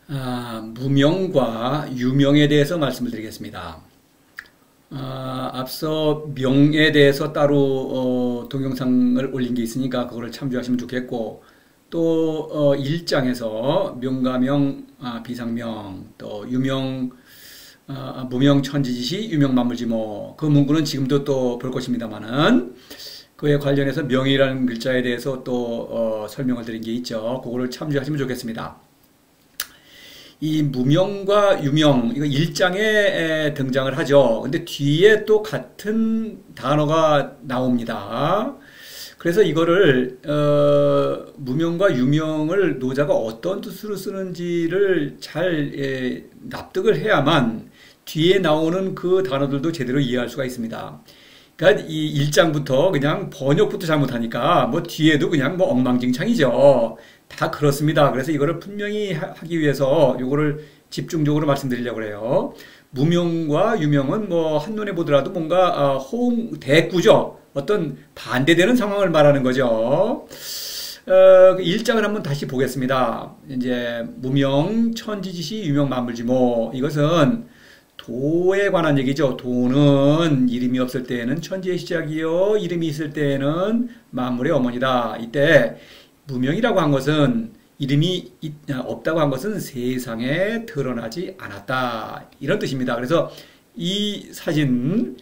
무명과 유명에 대해서 말씀을 드리겠습니다. 앞서 명에 대해서 따로 동영상을 올린 게 있으니까 그거를 참조하시면 좋겠고, 또 1장에서 명가명, 비상명, 또 유명, 무명 천지지시, 유명 만물지모, 그 문구는 지금도 또 볼 것입니다만은 그에 관련해서 명이라는 글자에 대해서 또 설명을 드린 게 있죠. 그거를 참조하시면 좋겠습니다. 이 무명과 유명, 이거 1장에 등장을 하죠. 근데 뒤에 또 같은 단어가 나옵니다. 그래서 이거를 무명과 유명을 노자가 어떤 뜻으로 쓰는지를 잘 납득을 해야만 뒤에 나오는 그 단어들도 제대로 이해할 수가 있습니다. 그러니까 이 1장부터 그냥 번역부터 잘못하니까 뭐 뒤에도 그냥 뭐 엉망진창이죠. 다 그렇습니다. 그래서 이거를 분명히 하기 위해서 이거를 집중적으로 말씀드리려고 해요. 무명과 유명은 뭐 한눈에 보더라도 뭔가 대꾸죠. 어떤 반대되는 상황을 말하는 거죠. 1장을 한번 다시 보겠습니다. 이제 무명 천지지시 유명 만물지모, 이것은 도에 관한 얘기죠. 도는 이름이 없을 때에는 천지의 시작이요, 이름이 있을 때에는 만물의 어머니다. 이때 무명이라고 한 것은, 이름이 없다고 한 것은 세상에 드러나지 않았다, 이런 뜻입니다. 그래서 이 사진들은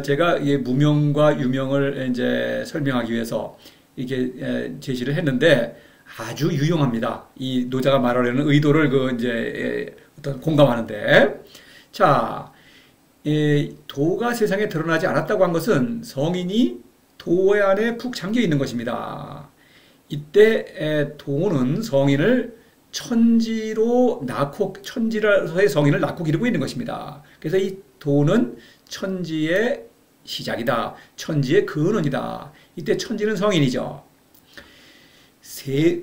제가 무명과 유명을 이제 설명하기 위해서 이렇게 제시를 했는데 아주 유용합니다. 이 노자가 말하려는 의도를 이제 어떤 공감하는데, 자, 도가 세상에 드러나지 않았다고 한 것은 성인이 도 안에 푹 잠겨 있는 것입니다. 이때 도는 성인을 천지로서의 성인을 낳고 기르고 있는 것입니다. 그래서 이 도는 천지의 시작이다, 천지의 근원이다. 이때 천지는 성인이죠.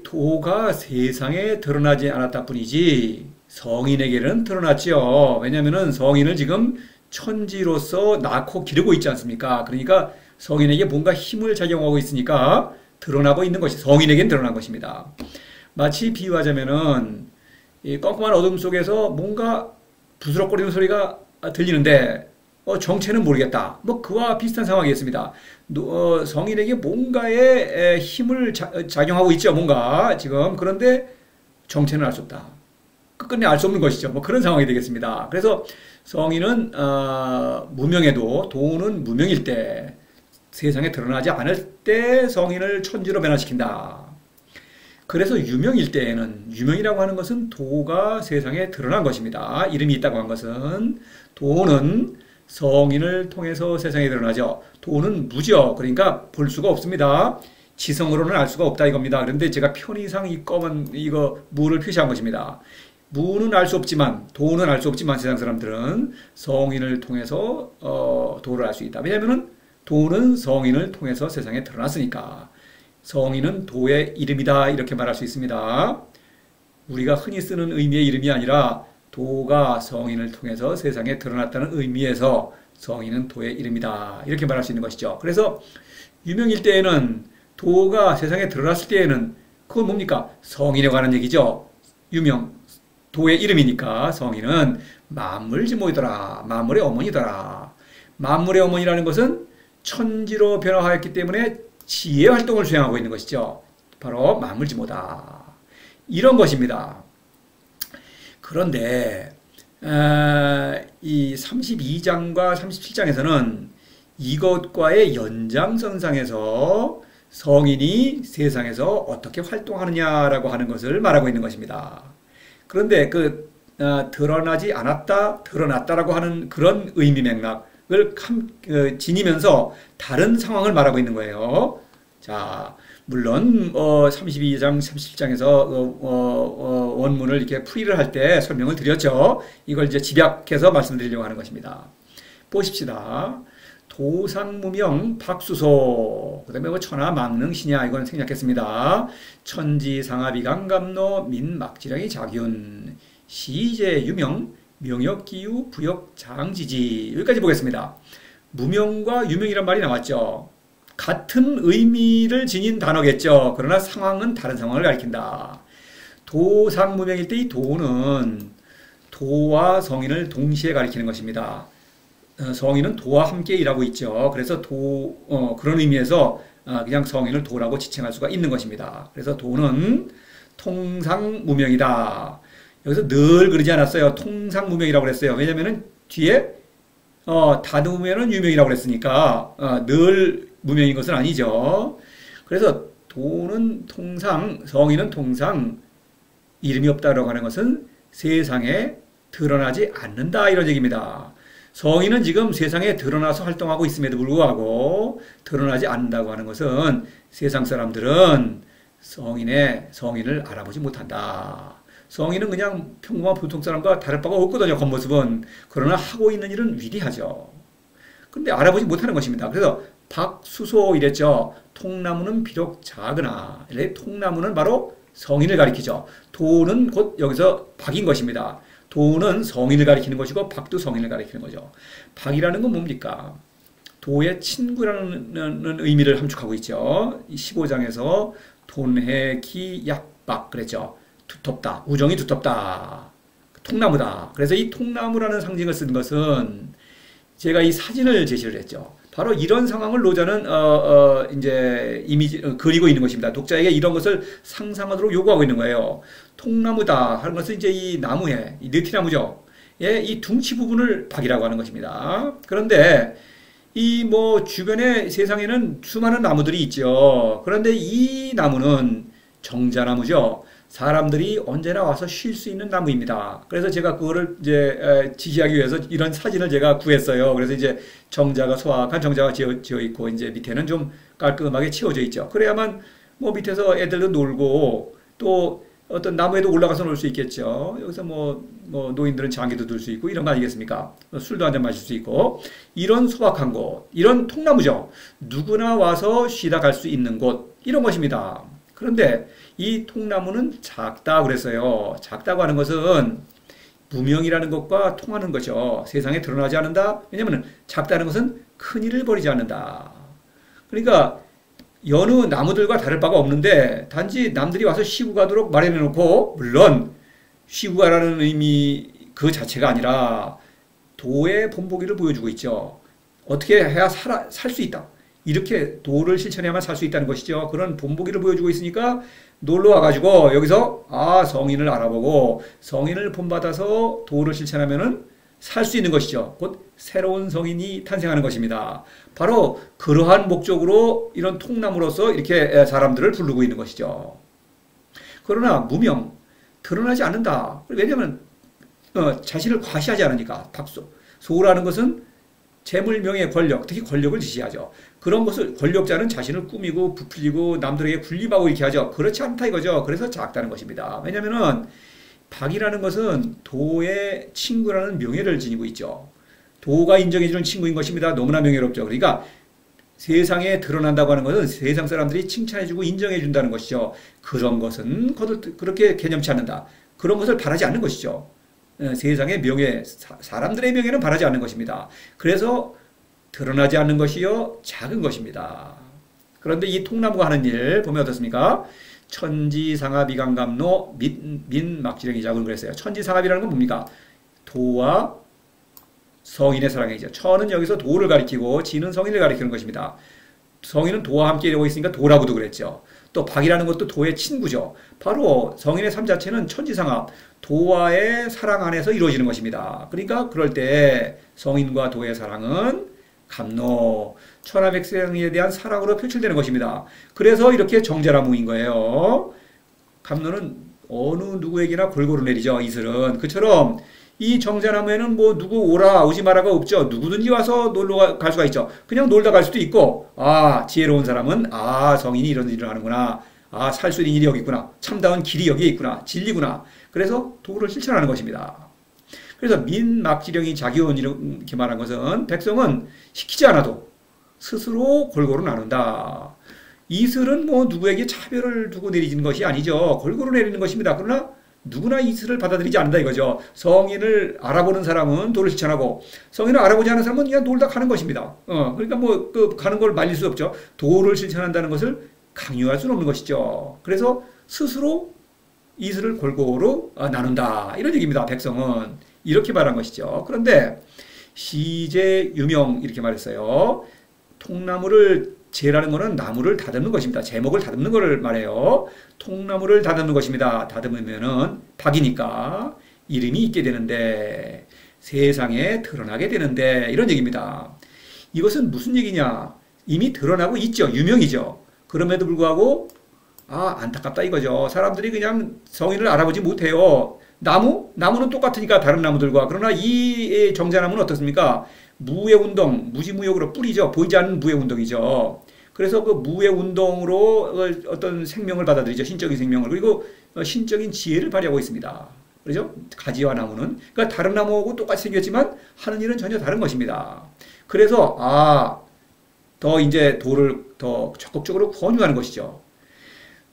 도가 세상에 드러나지 않았다 뿐이지 성인에게는 드러났죠. 왜냐하면 성인을 지금 천지로서 낳고 기르고 있지 않습니까? 그러니까 성인에게 뭔가 힘을 작용하고 있으니까 드러나고 있는 것이 성인에게는 드러난 것입니다. 마치 비유하자면은 이 껌껌한 어둠 속에서 뭔가 부스럭거리는 소리가 들리는데 정체는 모르겠다. 뭐 그와 비슷한 상황이겠습니다. 성인에게 뭔가의 힘을 작용하고 있죠. 뭔가 지금. 그런데 정체는 알 수 없다. 끝끝내 알 수 없는 것이죠. 뭐 그런 상황이 되겠습니다. 그래서 성인은 무명해도 도는 무명일 때, 세상에 드러나지 않을 때 성인을 천지로 변화시킨다. 그래서 유명일 때에는, 유명이라고 하는 것은 도가 세상에 드러난 것입니다. 이름이 있다고 한 것은, 도는 성인을 통해서 세상에 드러나죠. 도는 무죠. 그러니까 볼 수가 없습니다. 지성으로는 알 수가 없다 이겁니다. 그런데 제가 편의상 이 검은 무를 표시한 것입니다. 무는 알 수 없지만, 도는 알 수 없지만 세상 사람들은 성인을 통해서 도를 알 수 있다. 왜냐하면 도는 성인을 통해서 세상에 드러났으니까. 성인은 도의 이름이다, 이렇게 말할 수 있습니다. 우리가 흔히 쓰는 의미의 이름이 아니라 도가 성인을 통해서 세상에 드러났다는 의미에서 성인은 도의 이름이다, 이렇게 말할 수 있는 것이죠. 그래서 유명일 때에는, 도가 세상에 드러났을 때에는 그건 뭡니까? 성인에 관한 얘기죠. 유명, 도의 이름이니까 성인은 만물지모이더라, 만물의 어머니더라. 만물의 어머니라는 것은 천지로 변화하였기 때문에 지혜 활동을 수행하고 있는 것이죠. 바로 만물지모다, 이런 것입니다. 그런데 이 32장과 37장에서는 이것과의 연장선상에서 성인이 세상에서 어떻게 활동하느냐라고 하는 것을 말하고 있는 것입니다. 그런데 드러나지 않았다, 드러났다라고 하는 그런 의미 맥락을 지니면서 다른 상황을 말하고 있는 거예요. 자, 물론 32장, 37장에서 원문을 이렇게 풀이를 할 때 설명을 드렸죠. 이걸 이제 집약해서 말씀드리려고 하는 것입니다. 보십시다. 도상무명 박수소, 그 다음에 천하망능신야, 이건 생략했습니다. 천지상하비강감로 민막지량이 자균, 시제유명 명역기유 부역장지지, 여기까지 보겠습니다. 무명과 유명이란 말이 나왔죠. 같은 의미를 지닌 단어겠죠. 그러나 상황은 다른 상황을 가리킨다. 도상무명일 때 이 도는 도와 성인을 동시에 가리키는 것입니다. 성인은 도와 함께 일하고 있죠. 그래서 그런 의미에서 그냥 성인을 도라고 지칭할 수가 있는 것입니다. 그래서 도는 통상무명이다. 여기서 늘 그러지 않았어요. 통상무명이라고 그랬어요. 왜냐면은 뒤에 다듬으면은 유명이라고 그랬으니까 늘 무명인 것은 아니죠. 그래서 도는 통상, 성인은 통상 이름이 없다라고 하는 것은 세상에 드러나지 않는다 이런 얘기입니다. 성인은 지금 세상에 드러나서 활동하고 있음에도 불구하고 드러나지 않는다고 하는 것은 세상 사람들은 성인을 알아보지 못한다. 성인은 그냥 평범한 보통 사람과 다를 바가 없거든요. 겉모습은. 그러나 하고 있는 일은 위대하죠. 그런데 알아보지 못하는 것입니다. 그래서 박수소 이랬죠. 통나무는 비록 작으나, 통나무는 바로 성인을 가리키죠. 도는 곧 여기서 박인 것입니다. 도는 성인을 가리키는 것이고 박도 성인을 가리키는 거죠. 박이라는 건 뭡니까? 도의 친구라는 의미를 함축하고 있죠. 15장에서 돈해 기 약박 그랬죠. 두텁다. 우정이 두텁다. 통나무다. 그래서 이 통나무라는 상징을 쓴 것은 제가 이 사진을 제시를 했죠. 바로 이런 상황을 노자는 이제 그리고 있는 것입니다. 독자에게 이런 것을 상상하도록 요구하고 있는 거예요. 통나무다 하는 것은 이제 이 나무에 이 느티나무죠. 예, 이 둥치 부분을 박이라고 하는 것입니다. 그런데 이 주변에 세상에는 수많은 나무들이 있죠. 그런데 이 나무는 정자나무죠. 사람들이 언제나 와서 쉴 수 있는 나무입니다. 그래서 제가 그거를 이제 지시하기 위해서 이런 사진을 제가 구했어요. 그래서 이제 정자가 소확한 정자가 지어 있고 이제 밑에는 좀 깔끔하게 치워져 있죠. 그래야만 밑에서 애들도 놀고 또 어떤 나무에도 올라가서 놀 수 있겠죠. 여기서 노인들은 장기도 둘 수 있고 이런 거 아니겠습니까? 술도 한잔 마실 수 있고 이런 소박한 곳, 이런 통나무죠. 누구나 와서 쉬다 갈 수 있는 곳 이런 것입니다. 그런데 이 통나무는 작다 그랬어요. 작다고 하는 것은 무명이라는 것과 통하는 거죠. 세상에 드러나지 않는다. 왜냐하면 작다는 것은 큰일을 벌이지 않는다. 그러니까 여느 나무들과 다를 바가 없는데 단지 남들이 와서 쉬고 가도록 마련해놓고, 물론 쉬고 가라는 의미 그 자체가 아니라 도의 본보기를 보여주고 있죠. 어떻게 해야 살 수 있다. 이렇게 도를 실천해야만 살 수 있다는 것이죠. 그런 본보기를 보여주고 있으니까 놀러 와가지고 여기서 성인을 알아보고 성인을 본받아서 도를 실천하면은 살 수 있는 것이죠. 곧 새로운 성인이 탄생하는 것입니다. 바로 그러한 목적으로 이런 통나무로서 이렇게 사람들을 부르고 있는 것이죠. 그러나 무명, 드러나지 않는다. 왜냐하면 자신을 과시하지 않으니까. 소라는 것은 재물, 명예, 권력, 특히 권력을 지시하죠. 그런 것을 권력자는 자신을 꾸미고 부풀리고 남들에게 군림하고 이렇게 하죠. 그렇지 않다 이거죠. 그래서 작다는 것입니다. 왜냐하면은 박이라는 것은 도의 친구라는 명예를 지니고 있죠. 도가 인정해주는 친구인 것입니다. 너무나 명예롭죠. 그러니까 세상에 드러난다고 하는 것은 세상 사람들이 칭찬해주고 인정해준다는 것이죠. 그런 것은 그렇게 개념치 않는다. 그런 것을 바라지 않는 것이죠. 세상의 명예, 사람들의 명예는 바라지 않는 것입니다. 그래서 드러나지 않는 것이요 작은 것입니다. 그런데 이 통나무가 하는 일 보면 어떻습니까? 천지상합이강감로 민막지령이 작은 그랬어요. 천지상합이라는 건 뭡니까? 도와 성인의 사랑이죠. 천은 여기서 도를 가리키고 지는 성인을 가리키는 것입니다. 성인은 도와 함께 이루고 있으니까 도라고도 그랬죠. 또 박이라는 것도 도의 친구죠. 바로 성인의 삶 자체는 천지상합, 도와의 사랑 안에서 이루어지는 것입니다. 그러니까 그럴 때 성인과 도의 사랑은 감로, 천하백성에 대한 사랑으로 표출되는 것입니다. 그래서 이렇게 정자나무인 거예요. 감로는 어느 누구에게나 골고루 내리죠. 이슬은. 그처럼 이 정자나무에는 누구 오지 마라가 없죠. 누구든지 와서 놀러 갈 수가 있죠. 그냥 놀다 갈 수도 있고, 지혜로운 사람은 성인이 이런 일을 하는구나. 살 수 있는 일이 여기 있구나. 참다운 길이 여기에 있구나. 진리구나. 그래서 도를 실천하는 것입니다. 그래서 민막지령이 자기온 이렇게 말한 것은 백성은 시키지 않아도 스스로 골고루 나눈다. 이슬은 누구에게 차별을 두고 내리는 것이 아니죠. 골고루 내리는 것입니다. 그러나 누구나 이슬을 받아들이지 않는다 이거죠. 성인을 알아보는 사람은 도를 실천하고 성인을 알아보지 않는 사람은 그냥 놀다 가는 것입니다. 그러니까 가는 걸 말릴 수 없죠. 도를 실천한다는 것을 강요할 수는 없는 것이죠. 그래서 스스로 이슬을 골고루 나눈다. 이런 얘기입니다. 백성은. 이렇게 말한 것이죠. 그런데 시제 유명 이렇게 말했어요. 통나무를 제라는 것은 나무를 다듬는 것입니다. 제목을 다듬는 것을 말해요. 통나무를 다듬는 것입니다. 다듬으면은 박이니까 이름이 있게 되는데 세상에 드러나게 되는데 이런 얘기입니다. 이것은 무슨 얘기냐? 이미 드러나고 있죠. 유명이죠. 그럼에도 불구하고 안타깝다 이거죠. 사람들이 그냥 성인을 알아보지 못해요. 나무는 똑같으니까 다른 나무들과. 그러나 이 정자나무는 어떻습니까? 무해운동, 무지무역으로 뿌리죠. 보이지 않는 무해운동이죠. 그래서 그 무해운동으로 어떤 생명을 받아들이죠. 신적인 생명을. 그리고 신적인 지혜를 발휘하고 있습니다. 그렇죠? 가지와 나무는. 그러니까 다른 나무하고 똑같이 생겼지만 하는 일은 전혀 다른 것입니다. 그래서 더 이제 도를 더 적극적으로 권유하는 것이죠.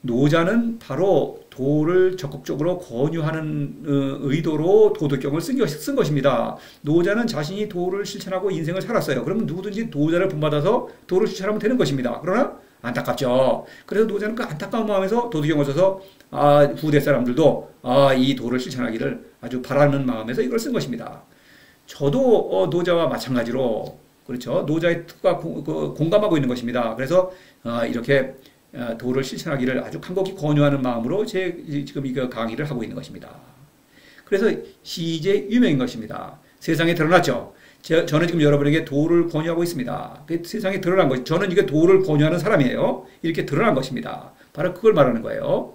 노자는 바로 도를 적극적으로 권유하는 의도로 도덕경을 쓴 것입니다. 노자는 자신이 도를 실천하고 인생을 살았어요. 그러면 누구든지 노자를 본받아서 도를 실천하면 되는 것입니다. 그러나 안타깝죠. 그래서 노자는 그 안타까운 마음에서 도덕경을 써서 후대 사람들도 이 도를 실천하기를 아주 바라는 마음에서 이걸 쓴 것입니다. 저도 노자와 마찬가지로 그렇죠. 노자의 뜻과 공감하고 있는 것입니다. 그래서 이렇게 도를 실천하기를 아주 간곡히 권유하는 마음으로 지금 이 강의를 하고 있는 것입니다. 그래서 시제 유명인 것입니다. 세상에 드러났죠. 저는 지금 여러분에게 도를 권유하고 있습니다. 세상에 드러난 것, 저는 이게 도를 권유하는 사람이에요. 이렇게 드러난 것입니다. 바로 그걸 말하는 거예요.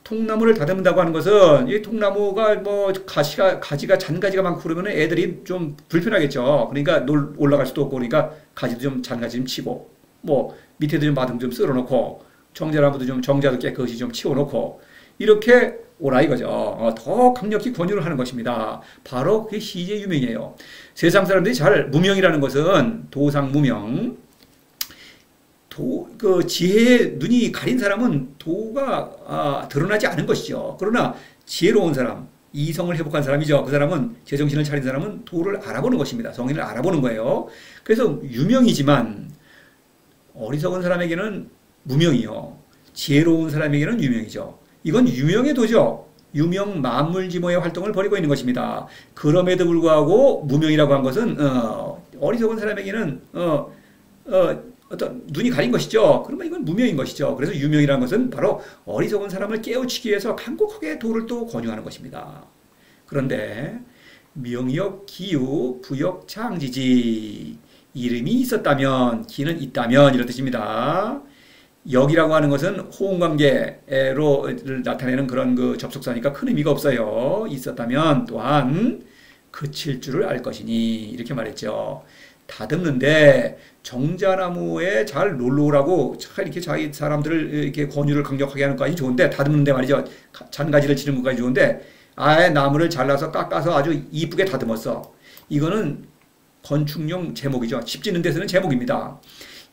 통나무를 다듬는다고 하는 것은 이 통나무가 뭐 가지가 잔가지가 많고 그러면 애들이 좀 불편하겠죠. 그러니까 올라갈 수도 없고 그러니까 가지도 좀 잔가지 좀 치고 뭐 밑에도 좀 마등 좀 쓸어놓고 정자나무도 좀 정자도 깨끗이 좀 치워놓고 이렇게 오라 이거죠. 더 강력히 권유를 하는 것입니다. 바로 그게 시제 유명이에요. 세상 사람들이 잘 무명이라는 것은 도상 무명. 그 지혜의 눈이 가린 사람은 도가 드러나지 않은 것이죠. 그러나 지혜로운 사람, 이성을 회복한 사람이죠. 그 사람은 제정신을 차린 사람은 도를 알아보는 것입니다. 성인을 알아보는 거예요. 그래서 유명이지만 어리석은 사람에게는 무명이요. 지혜로운 사람에게는 유명이죠. 이건 유명의 도죠. 유명 만물지모의 활동을 벌이고 있는 것입니다. 그럼에도 불구하고 무명이라고 한 것은 어리석은 사람에게는 어떤 눈이 가린 것이죠. 그러면 이건 무명인 것이죠. 그래서 유명이라는 것은 바로 어리석은 사람을 깨우치기 위해서 간곡하게 도를 또 권유하는 것입니다. 그런데 명역, 기유, 부역, 창지지 이름이 있었다면, 기는 있다면 이런 뜻입니다. 역이라고 하는 것은 호응관계로 나타내는 그런 그 접속사니까 큰 의미가 없어요. 있었다면 또한 그칠 줄을 알 것이니 이렇게 말했죠. 다듬는데 정자나무에 잘 놀러 오라고 잘 이렇게 자기 사람들을 이렇게 권유를 강력하게 하는 것까지 좋은데 다듬는데 말이죠. 잔가지를 치는 것까지 좋은데 아예 나무를 잘라서 깎아서 아주 이쁘게 다듬었어. 이거는 건축용 제목이죠. 집 짓는 데서는 제목입니다.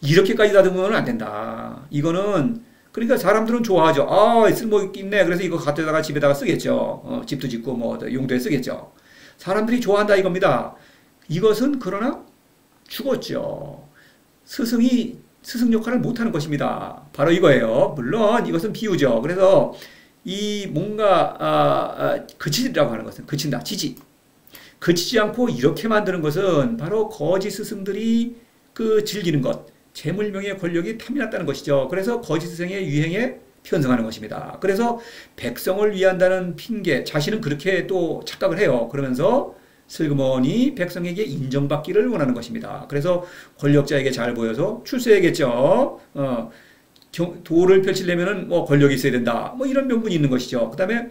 이렇게까지 다듬으면 안 된다. 이거는 그러니까 사람들은 좋아하죠. 쓸모있네. 그래서 이거 갖다가 집에다가 쓰겠죠. 집도 짓고 뭐 용도에 쓰겠죠. 사람들이 좋아한다 이겁니다. 이것은 그러나 죽었죠. 스승이 스승 역할을 못하는 것입니다. 바로 이거예요. 물론 이것은 비유죠. 그래서 이 뭔가 그치라고 하는 것은 그친다. 지지. 그치지 않고 이렇게 만드는 것은 바로 거짓 스승들이 그 즐기는 것, 재물명예 권력이 탐이 났다는 것이죠. 그래서 거짓 스승의 유행에 편승하는 것입니다. 그래서 백성을 위한다는 핑계, 자신은 그렇게 또 착각을 해요. 그러면서 슬그머니 백성에게 인정받기를 원하는 것입니다. 그래서 권력자에게 잘 보여서 출세해야겠죠. 도를 펼치려면은 뭐 권력이 있어야 된다. 뭐 이런 명분이 있는 것이죠. 그 다음에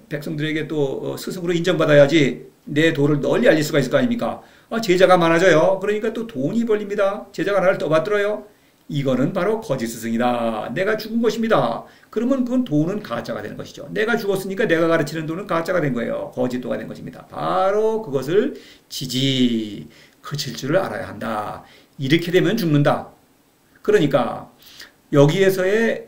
백성들에게 또 스승으로 인정받아야지 내 도를 널리 알릴 수가 있을 거 아닙니까? 제자가 많아져요. 그러니까 또 돈이 벌립니다. 제자가 나를 떠받들어요. 이거는 바로 거짓 스승이다. 내가 죽은 것입니다. 그러면 그건 도는 가짜가 되는 것이죠. 내가 죽었으니까 내가 가르치는 도는 가짜가 된 거예요. 거짓도가 된 것입니다. 바로 그것을 지지, 그칠 줄을 알아야 한다. 이렇게 되면 죽는다. 그러니까 여기에서의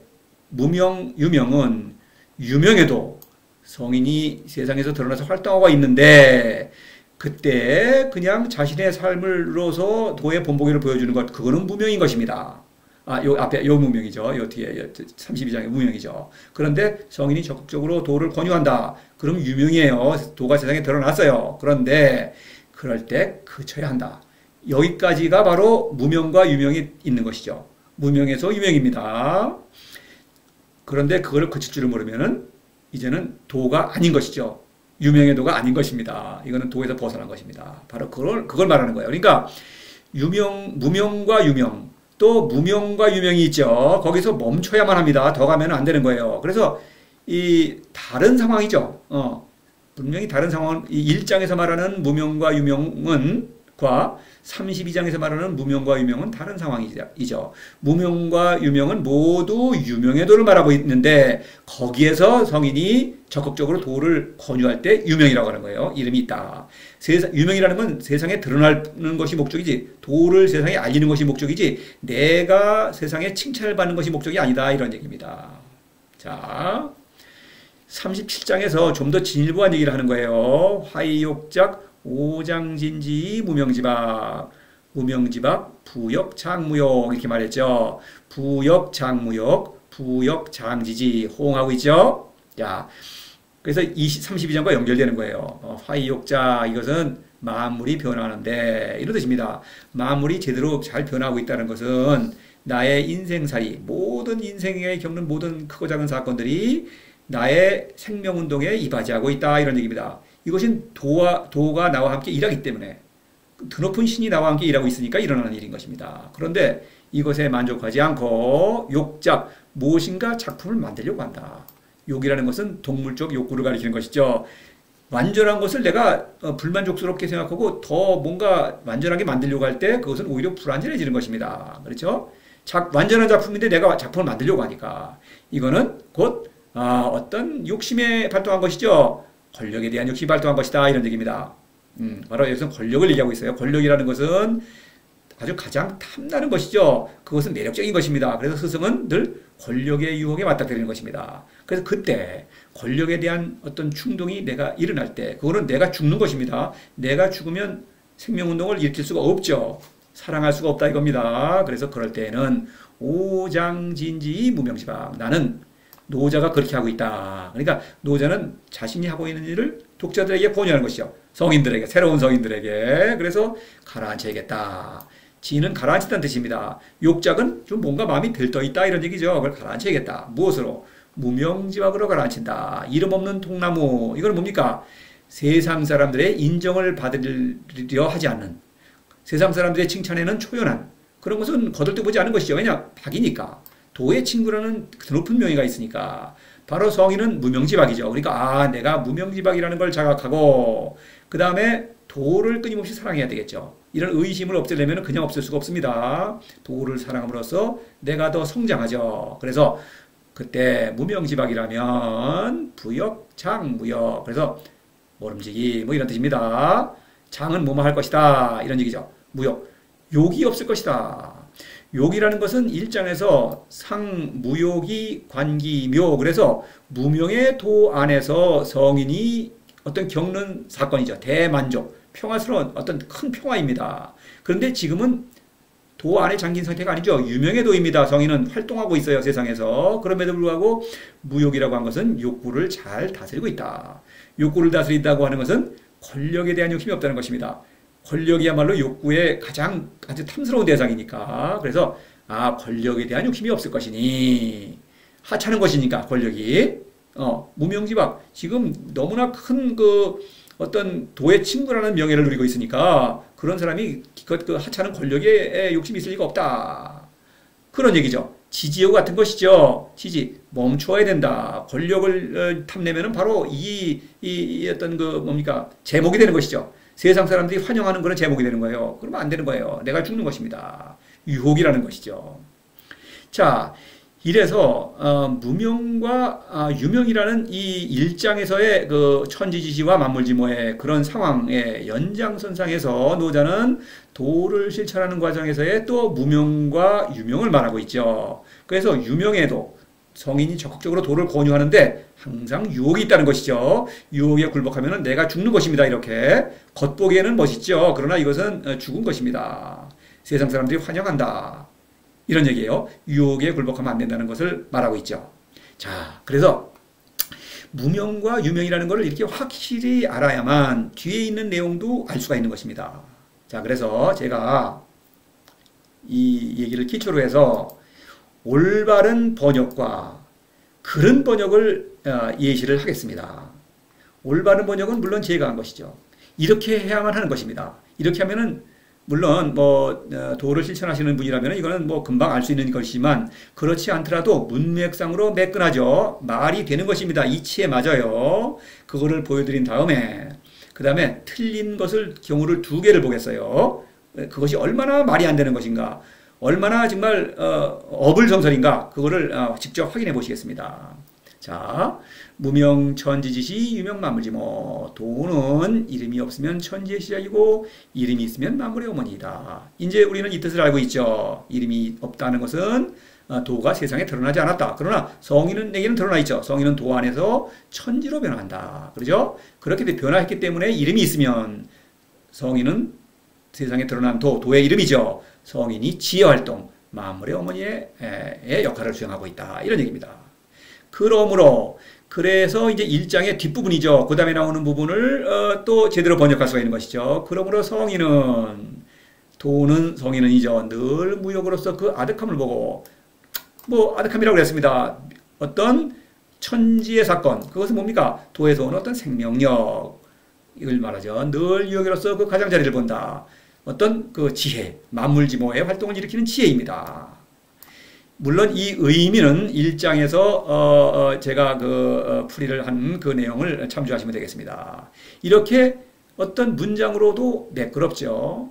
무명, 유명은 유명해도 성인이 세상에서 드러나서 활동하고 있는데 그때 그냥 자신의 삶으로서 도의 본보기를 보여주는 것, 그거는 무명인 것입니다. 요 앞에 요 무명이죠. 요 뒤에 32장의 무명이죠. 그런데 성인이 적극적으로 도를 권유한다. 그럼 유명이에요. 도가 세상에 드러났어요. 그런데 그럴 때 그쳐야 한다. 여기까지가 바로 무명과 유명이 있는 것이죠. 무명에서 유명입니다. 그런데 그걸 그칠 줄을 모르면은 이제는 도가 아닌 것이죠. 유명의 도가 아닌 것입니다. 이거는 도에서 벗어난 것입니다. 바로 그걸 말하는 거예요. 그러니까 무명과 유명, 또 무명과 유명이 있죠. 거기서 멈춰야만 합니다. 더 가면 안 되는 거예요. 그래서 이 다른 상황이죠. 분명히 다른 상황은 이 1장에서 말하는 무명과 유명은 과 32장에서 말하는 무명과 유명은 다른 상황이죠. 무명과 유명은 모두 유명의 도를 말하고 있는데 거기에서 성인이 적극적으로 도를 권유할 때 유명이라고 하는 거예요. 이름이 있다. 유명이라는 건 세상에 드러나는 것이 목적이지 도를 세상에 알리는 것이 목적이지 내가 세상에 칭찬을 받는 것이 목적이 아니다. 이런 얘기입니다. 자, 37장에서 좀 더 진일보한 얘기를 하는 거예요. 화이욕작 오장진지 무명지박, 무명지박 부역장무역 이렇게 말했죠. 부역장무역, 부역장지지 호응하고 있죠. 자, 그래서 32장과 연결되는 거예요. 화이욕자 이것은 만물이 변화하는데 이런 뜻입니다. 만물이 제대로 잘 변화하고 있다는 것은 나의 인생살이 모든 인생에 겪는 모든 크고 작은 사건들이 나의 생명운동에 이바지하고 있다 이런 얘기입니다. 이것은 도가 나와 함께 일하기 때문에 드높은 신이 나와 함께 일하고 있으니까 일어나는 일인 것입니다. 그런데 이것에 만족하지 않고 욕작, 무엇인가 작품을 만들려고 한다. 욕이라는 것은 동물적 욕구를 가리키는 것이죠. 완전한 것을 내가 불만족스럽게 생각하고 더 뭔가 완전하게 만들려고 할 때 그것은 오히려 불완전해지는 것입니다. 그렇죠? 완전한 작품인데 내가 작품을 만들려고 하니까 이거는 곧 어떤 욕심에 발동한 것이죠. 권력에 대한 욕심이 발동한 것이다 이런 얘기입니다. 바로 여기서 권력을 얘기하고 있어요. 권력이라는 것은 아주 가장 탐나는 것이죠. 그것은 매력적인 것입니다. 그래서 스승은 늘 권력의 유혹에 맞닥뜨리는 것입니다. 그래서 그때 권력에 대한 어떤 충동이 내가 일어날 때 그거는 내가 죽는 것입니다. 내가 죽으면 생명운동을 일으킬 수가 없죠. 사랑할 수가 없다 이겁니다. 그래서 그럴 때에는 오장진지 무명지박 나는 노자가 그렇게 하고 있다. 그러니까 노자는 자신이 하고 있는 일을 독자들에게 권유하는 것이죠. 성인들에게, 새로운 성인들에게. 그래서 가라앉혀야겠다. 지는 가라앉힌다는 뜻입니다. 욕작은 좀 뭔가 마음이 들떠있다 이런 얘기죠. 그걸 가라앉혀야겠다. 무엇으로? 무명지박으로 가라앉힌다. 이름 없는 통나무. 이건 뭡니까? 세상 사람들의 인정을 받으려 하지 않는, 세상 사람들의 칭찬에는 초연한 그런 것은 거들떠보지 않은 것이죠. 왜냐? 박이니까. 도의 친구라는 높은 명예가 있으니까 바로 성인은 무명지박이죠. 그러니까 내가 무명지박이라는 걸 자각하고 그 다음에 도를 끊임없이 사랑해야 되겠죠. 이런 의심을 없애려면 그냥 없앨 수가 없습니다. 도를 사랑함으로써 내가 더 성장하죠. 그래서 그때 무명지박이라면 부역, 장, 무역. 그래서 모름지기 뭐 이런 뜻입니다. 장은 뭐뭐 할 것이다 이런 얘기죠. 무역, 욕이 없을 것이다. 욕이라는 것은 1장에서 상무욕이 관기묘 그래서 무명의 도 안에서 성인이 어떤 겪는 사건이죠. 대만족, 평화스러운 어떤 큰 평화입니다. 그런데 지금은 도 안에 잠긴 상태가 아니죠. 유명의 도입니다. 성인은 활동하고 있어요. 세상에서. 그럼에도 불구하고 무욕이라고 한 것은 욕구를 잘 다스리고 있다. 욕구를 다스린다고 하는 것은 권력에 대한 욕심이 없다는 것입니다. 권력이야말로 욕구의 가장 아주 탐스러운 대상이니까. 그래서 권력에 대한 욕심이 없을 것이니 하찮은 것이니까 권력이 무명지박 지금 너무나 큰 어떤 도의 친구라는 명예를 누리고 있으니까 그런 사람이 그 하찮은 권력에 욕심이 있을 리가 없다. 그런 얘기죠. 지지요 같은 것이죠. 지지 멈춰야 된다. 권력을 탐내면은 바로 이 어떤 뭡니까 제목이 되는 것이죠. 세상 사람들이 환영하는 그런 제목이 되는 거예요. 그러면 안 되는 거예요. 내가 죽는 것입니다. 유혹이라는 것이죠. 자, 이래서 무명과 유명이라는 이 1장에서의 그 천지지시와 만물지모의 그런 상황의 연장선상에서 노자는 도를 실천하는 과정에서의 또 무명과 유명을 말하고 있죠. 그래서 유명에도 성인이 적극적으로 도를 권유하는데 항상 유혹이 있다는 것이죠. 유혹에 굴복하면 내가 죽는 것입니다. 이렇게 겉보기에는 멋있죠. 그러나 이것은 죽은 것입니다. 세상 사람들이 환영한다. 이런 얘기예요. 유혹에 굴복하면 안 된다는 것을 말하고 있죠. 자, 그래서 무명과 유명이라는 것을 이렇게 확실히 알아야만 뒤에 있는 내용도 알 수가 있는 것입니다. 자, 그래서 제가 이 얘기를 기초로 해서 올바른 번역과 그런 번역을 예시를 하겠습니다. 올바른 번역은 물론 제가 한 것이죠. 이렇게 해야만 하는 것입니다. 이렇게 하면은 물론 뭐 도를 실천하시는 분이라면 이거는 뭐 금방 알 수 있는 것이지만 그렇지 않더라도 문맥상으로 매끈하죠. 말이 되는 것입니다. 이치에 맞아요. 그거를 보여드린 다음에 그 다음에 틀린 것을 경우를 2개를 보겠어요. 그것이 얼마나 말이 안 되는 것인가, 얼마나 정말 어불성설인가, 그거를 직접 확인해 보시겠습니다. 자, 무명 천지지시 유명 만물지모. 도는 이름이 없으면 천지의 시작이고 이름이 있으면 만물의 어머니이다. 이제 우리는 이 뜻을 알고 있죠. 이름이 없다는 것은 도가 세상에 드러나지 않았다. 그러나 성인은 내게는 드러나 있죠. 성인은 도 안에서 천지로 변화한다. 그렇죠? 그렇게 변화했기 때문에 이름이 있으면 성인은 세상에 드러난 도의 이름이죠. 성인이 지혜활동, 만물의 어머니의 역할을 수행하고 있다. 이런 얘기입니다. 그러므로 그래서 이제 1장의 뒷부분이죠. 그 다음에 나오는 부분을 또 제대로 번역할 수가 있는 것이죠. 그러므로 도는 성인은이죠. 늘 무역으로서 그 아득함을 보고, 뭐 아득함이라고 그랬습니다. 어떤 천지의 사건, 그것은 뭡니까? 도에서 오는 어떤 생명력, 이걸 말하죠. 늘 유역으로서 그 가장자리를 본다. 어떤 그 지혜, 만물지모의 활동을 일으키는 지혜입니다. 물론 이 의미는 1장에서 제가 풀이를 한 그 내용을 참조하시면 되겠습니다. 이렇게 어떤 문장으로도 매끄럽죠.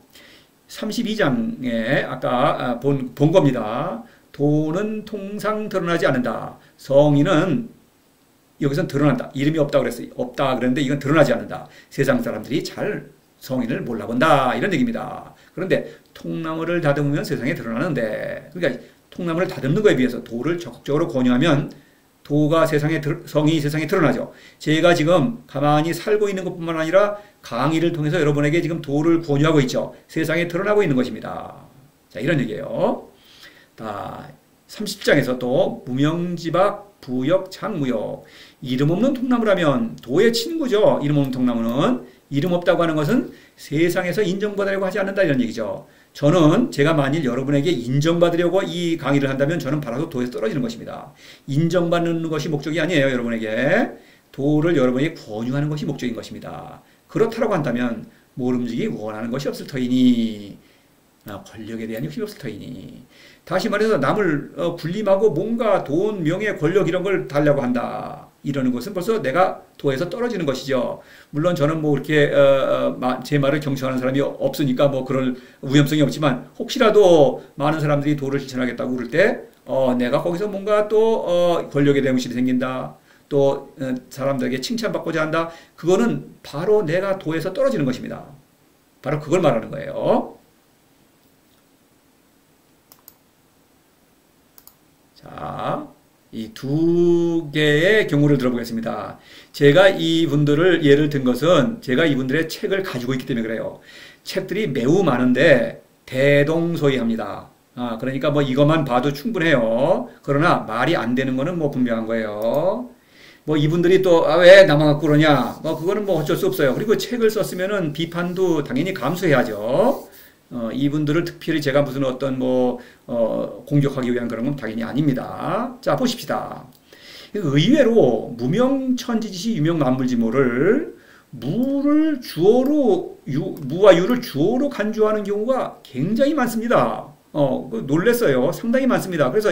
32장에 아까 본 겁니다. 도는 통상 드러나지 않는다. 성인은 여기선 드러난다. 이름이 없다고 그랬어요. 없다 그랬는데 이건 드러나지 않는다. 세상 사람들이 잘 성인을 몰라본다. 이런 얘기입니다. 그런데 통나무를 다듬으면 세상에 드러나는데, 그러니까 통나무를 다듬는 것에 비해서 도를 적극적으로 권유하면 성이 세상에 드러나죠. 제가 지금 가만히 살고 있는 것뿐만 아니라 강의를 통해서 여러분에게 지금 도를 권유하고 있죠. 세상에 드러나고 있는 것입니다. 자, 이런 얘기예요. 30장에서 또 무명지박 부역 창무역. 이름 없는 통나무라면 도의 친구죠. 이름 없는 통나무는 이름 없다고 하는 것은 세상에서 인정받으려고 하지 않는다, 이런 얘기죠. 제가 만일 여러분에게 인정받으려고 이 강의를 한다면 저는 바로 도에서 떨어지는 것입니다. 인정받는 것이 목적이 아니에요. 여러분에게 도를 여러분에게 권유하는 것이 목적인 것입니다. 그렇다고 한다면 모름지기 원하는 것이 없을 터이니, 권력에 대한 욕심이 없을 터이니, 다시 말해서 남을 군림하고 뭔가 돈, 명예, 권력 이런 걸 달라고 한다. 이러는 것은 벌써 내가 도에서 떨어지는 것이죠. 물론 저는 뭐 이렇게 제 말을 경청하는 사람이 없으니까 뭐 그럴 위험성이 없지만, 혹시라도 많은 사람들이 도를 실천하겠다고 그럴 때 내가 거기서 뭔가 또 권력에 대한 의식이 생긴다. 또 사람들에게 칭찬받고자 한다. 그거는 바로 내가 도에서 떨어지는 것입니다. 바로 그걸 말하는 거예요. 자, 이 2개의 경우를 들어보겠습니다. 제가 이분들을 예를 든 것은 제가 이분들의 책을 가지고 있기 때문에 그래요. 책들이 매우 많은데 대동소이합니다. 그러니까 뭐 이것만 봐도 충분해요. 그러나 말이 안 되는 거는 뭐 분명한 거예요. 뭐 이분들이 또 왜 나만 갖고 그러냐, 뭐 그거는 뭐 어쩔 수 없어요. 그리고 책을 썼으면은 비판도 당연히 감수해야죠. 이분들을 특별히 제가 무슨 어떤 공격하기 위한 그런 건 당연히 아닙니다. 자, 보십시다. 의외로 무명천지지시 유명만물지모를 무와 유를 주어로 간주하는 경우가 굉장히 많습니다. 놀랬어요. 상당히 많습니다. 그래서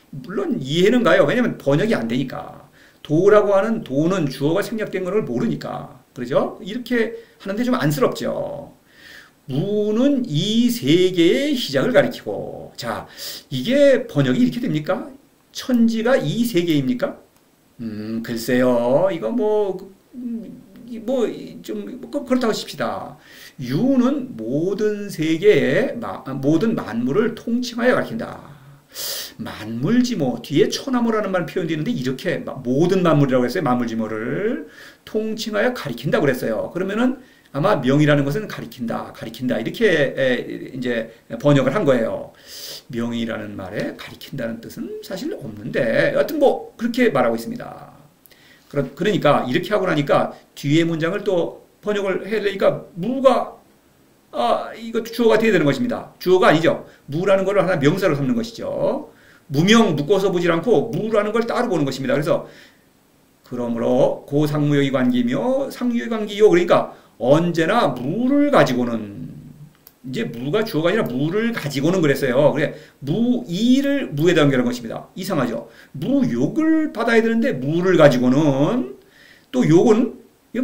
물론 이해는 가요. 왜냐면 번역이 안 되니까. 도라고 하는 도는 주어가 생략된 걸 모르니까. 그러죠? 이렇게 하는데 좀 안쓰럽죠. 무는 이 세계의 시작을 가리키고, 자, 이게 번역이 이렇게 됩니까? 천지가 이 세계입니까? 글쎄요. 이거 좀 그렇다고 칩시다. 유는 모든 세계의 모든 만물을 통칭하여 가리킨다. 만물지모, 뒤에 천하모라는 말 표현되어 있는데 이렇게 모든 만물이라고 했어요. 만물지모를 통칭하여 가리킨다고 그랬어요. 그러면은 아마 명이라는 것은 가리킨다, 가리킨다 이렇게 이제 번역을 한 거예요. 명이라는 말에 가리킨다는 뜻은 사실 없는데 여하튼 뭐 그렇게 말하고 있습니다. 그러니까 이렇게 하고 나니까 뒤에 문장을 또 번역을 해야 되니까 무가 이거 주어가 돼야 되는 것입니다. 주어가 아니죠. 무라는 걸 하나 명사로 삼는 것이죠. 무명 묶어서 보지 않고 무라는 걸 따로 보는 것입니다. 그래서 그러므로 고상무역이 관계며 상유의 관계요. 그러니까 언제나 무를 가지고는 이제 무가 주어가 아니라 무를 가지고는 그랬어요. 그래 무이를 무에다 연결한 것입니다. 이상하죠. 무욕을 받아야 되는데 무를 가지고는 또 욕은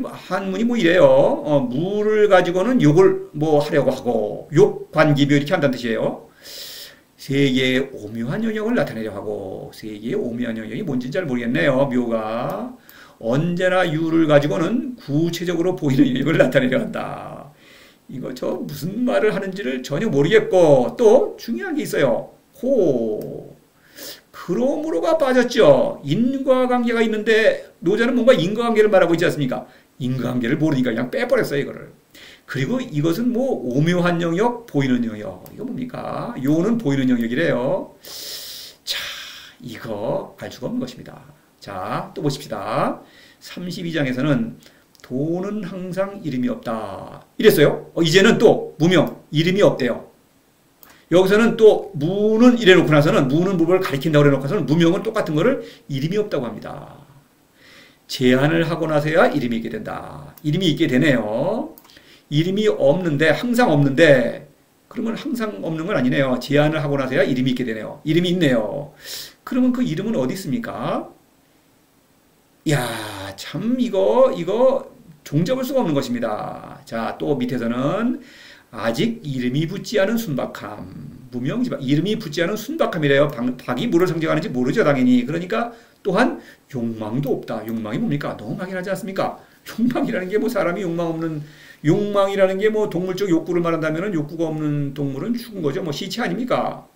한문이 뭐 이래요. 무를 가지고는 욕을 뭐 하려고 하고 욕 관기묘 이렇게 한다는 뜻이에요. 세계의 오묘한 영역을 나타내려 하고 세계의 오묘한 영역이 뭔지 잘 모르겠네요. 묘가 언제나 유를 가지고는 구체적으로 보이는 영역을 나타내려 한다. 이거 저 무슨 말을 하는지를 전혀 모르겠고 또 중요한 게 있어요. 그러므로가 빠졌죠. 인과관계가 있는데 노자는 뭔가 인과관계를 말하고 있지 않습니까? 인과관계를 모르니까 그냥 빼버렸어요 이거를. 그리고 이것은 뭐 오묘한 영역, 보이는 영역. 이거 뭡니까? 요는 보이는 영역이래요. 자, 이거 알 수가 없는 것입니다. 자, 또 보십시다. 32장에서는 도는 항상 이름이 없다. 이랬어요. 이제는 또 무명, 이름이 없대요. 여기서는 또 무는 이래놓고 나서는 무는 무를 가리킨다고 해놓고서는 무명은 똑같은 거를 이름이 없다고 합니다. 제한을 하고 나서야 이름이 있게 된다. 이름이 있게 되네요. 이름이 없는데 항상 없는데 그러면 항상 없는 건 아니네요. 제한을 하고 나서야 이름이 있게 되네요. 이름이 있네요. 그러면 그 이름은 어디 있습니까? 야, 참 이거 종잡을 수가 없는 것입니다. 자, 또 밑에서는 아직 이름이 붙지 않은 순박함. 무명지방. 이름이 붙지 않은 순박함이래요. 박이 뭐를 상징하는지 모르죠, 당연히. 그러니까 또한 욕망도 없다. 욕망이 뭡니까? 너무 막연하지 않습니까? 욕망이라는 게 뭐 사람이 욕망이라는 게 뭐 동물적 욕구를 말한다면 욕구가 없는 동물은 죽은 거죠. 뭐 시체 아닙니까?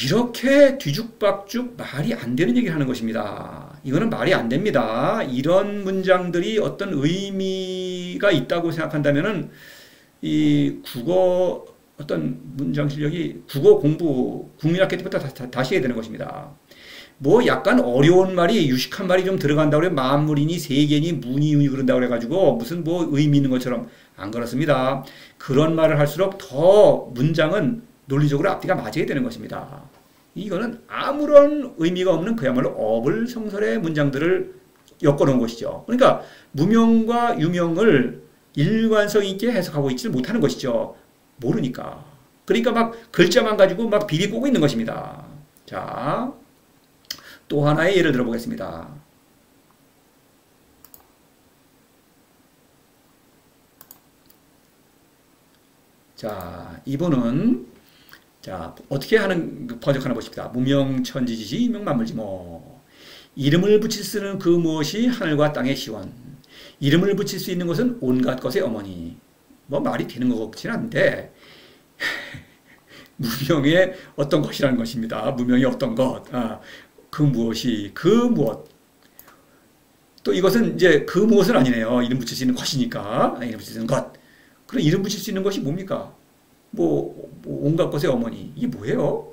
이렇게 뒤죽박죽 말이 안 되는 얘기를 하는 것입니다. 이거는 말이 안 됩니다. 이런 문장들이 어떤 의미가 있다고 생각한다면은 이 국어 어떤 문장 실력이 국어 공부 국민학교 때부터 다시 해야 되는 것입니다. 뭐 약간 어려운 말이 유식한 말이 좀 들어간다고 그래 만물이니 세계니 문이니 그런다고 그래가지고 무슨 뭐 의미 있는 것처럼 안 그렇습니다. 그런 말을 할수록 더 문장은 논리적으로 앞뒤가 맞아야 되는 것입니다. 이거는 아무런 의미가 없는 그야말로 어불성설의 문장들을 엮어놓은 것이죠. 그러니까 무명과 유명을 일관성 있게 해석하고 있지 못하는 것이죠. 모르니까. 그러니까 막 글자만 가지고 막 비비 꼬고 있는 것입니다. 자, 또 하나의 예를 들어보겠습니다. 자, 이분은 자, 어떻게 하는 번역하나 보십시다. 무명천지지시 유명만물지모. 이름을 붙일 수는 그 무엇이 하늘과 땅의 시원. 이름을 붙일 수 있는 것은 온갖 것의 어머니. 뭐 말이 되는 것 같지는 않은데 무명의 어떤 것이라는 것입니다. 무명의 어떤 것. 그 무엇이 그 무엇. 또 이것은 이제 그 무엇은 아니네요. 이름 붙일 수 있는 것이니까. 이름 붙일 수 있는 것. 그럼 이름 붙일 수 있는 것이 뭡니까? 뭐 온갖 것의 어머니. 이게 뭐예요?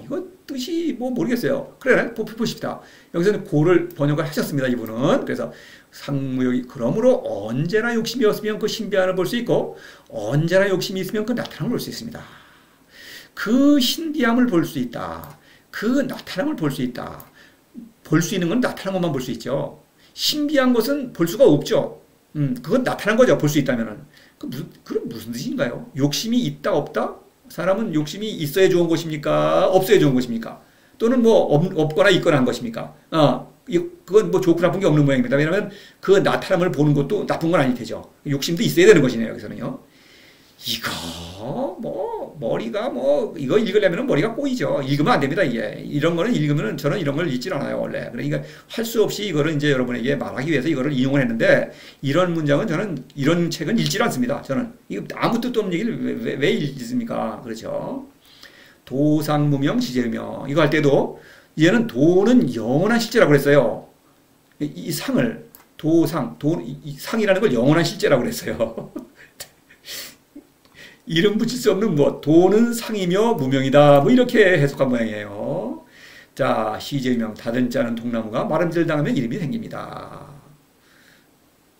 이거 뜻이 뭐 모르겠어요. 그래, 보십시다. 여기서는 고를 번역을 하셨습니다. 이분은. 그래서 상무역이 그러므로 언제나 욕심이 없으면 그 신비함을 볼 수 있고 언제나 욕심이 있으면 그 나타남을 볼 수 있습니다. 그 신비함을 볼 수 있다. 그 나타남을 볼 수 있다. 볼 수 있는 건 나타난 것만 볼 수 있죠. 신비한 것은 볼 수가 없죠. 그건 나타난 거죠. 볼 수 있다면은. 그럼 무슨 뜻인가요? 욕심이 있다 없다? 사람은 욕심이 있어야 좋은 것입니까? 없어야 좋은 것입니까? 또는 뭐 없거나 있거나 한 것입니까? 그건 뭐 좋고 나쁜 게 없는 모양입니다. 왜냐하면 그 나타남을 보는 것도 나쁜 건 아닐 테죠. 욕심도 있어야 되는 것이네요. 여기서는요. 이거 뭐 머리가 뭐 이거 읽으려면 머리가 꼬이죠. 읽으면 안 됩니다. 이게 이런 거는 읽으면 저는 이런 걸 읽질 않아요 원래. 그러니까 할 수 없이 이거를 이제 여러분에게 말하기 위해서 이거를 이용을 했는데 이런 문장은 저는 이런 책은 읽질 않습니다. 저는 이거 아무 뜻도 없는 얘기를 왜 읽습니까? 그렇죠. 도상무명 지제유명 이거 할 때도 얘는 도는 영원한 실제라고 그랬어요. 이 상을 도상, 이 상이라는 걸 영원한 실제라고 그랬어요. 이름 붙일 수 없는 무엇, 도는 상이며 무명이다. 뭐 이렇게 해석한 모양이에요. 자, 시제유명, 다듬지 않은 통나무가 마름질 당하면 이름이 생깁니다.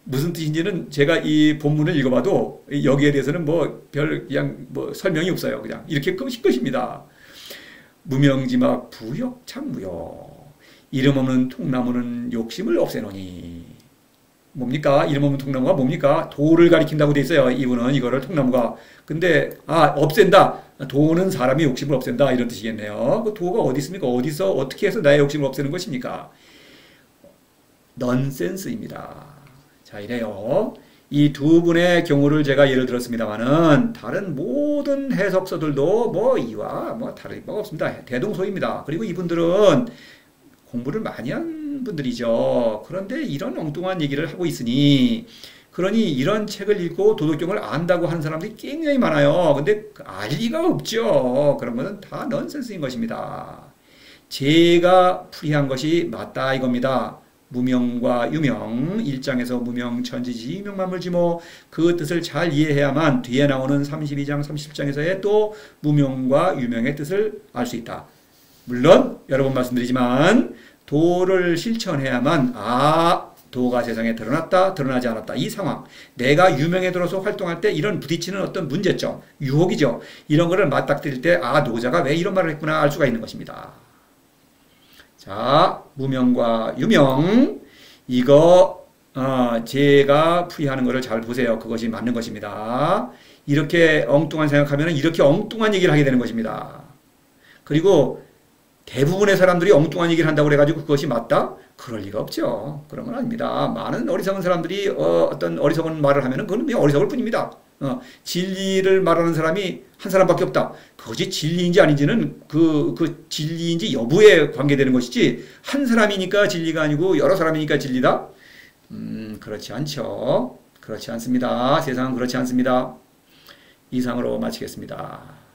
무슨 뜻인지는 제가 이 본문을 읽어봐도 여기에 대해서는 그냥 설명이 없어요. 그냥 이렇게 끝입니다. 무명지막 부역창무역. 이름 없는 통나무는 욕심을 없애노니. 뭡니까? 이름 없는 통나무가 뭡니까? 도를 가리킨다고 돼 있어요. 이분은 이거를 통나무가. 근데 없앤다. 도는 사람의 욕심을 없앤다. 이런 뜻이겠네요. 그 도가 어디 있습니까? 어디서 어떻게 해서 나의 욕심을 없애는 것입니까? 넌센스입니다. 자, 이래요. 이 두 분의 경우를 제가 예를 들었습니다만은 다른 모든 해석서들도 이와 다를 바가 없습니다. 대동소이입니다. 그리고 이분들은 공부를 많이 한 분들이죠. 그런데 이런 엉뚱한 얘기를 하고 있으니, 그러니 이런 책을 읽고 도덕경을 안다고 하는 사람들이 굉장히 많아요. 근데 알 리가 없죠. 그런 것은 다 넌센스인 것입니다. 제가 풀이한 것이 맞다 이겁니다. 무명과 유명, 1장에서 무명, 천지지, 유명만물지모, 그 뜻을 잘 이해해야만 뒤에 나오는 32장, 30장에서의 또 무명과 유명의 뜻을 알 수 있다. 물론 여러 번 말씀드리지만 도를 실천해야만 도가 세상에 드러났다, 드러나지 않았다. 이 상황, 내가 유명에 들어서 활동할 때 이런 부딪히는 어떤 문제점, 유혹이죠. 이런 거를 맞닥뜨릴 때 노자가 왜 이런 말을 했구나 알 수가 있는 것입니다. 자, 무명과 유명, 이거 제가 풀이하는 거를 잘 보세요. 그것이 맞는 것입니다. 이렇게 엉뚱한 생각하면 이렇게 엉뚱한 얘기를 하게 되는 것입니다. 그리고 대부분의 사람들이 엉뚱한 얘기를 한다고 그래가지고 그것이 맞다? 그럴 리가 없죠. 그런 건 아닙니다. 많은 어리석은 사람들이 어떤 어리석은 말을 하면은 그건 그냥 어리석을 뿐입니다. 진리를 말하는 사람이 한 사람밖에 없다. 그것이 진리인지 아닌지는 그 진리인지 여부에 관계되는 것이지, 한 사람이니까 진리가 아니고 여러 사람이니까 진리다? 그렇지 않죠. 그렇지 않습니다. 세상은 그렇지 않습니다. 이상으로 마치겠습니다.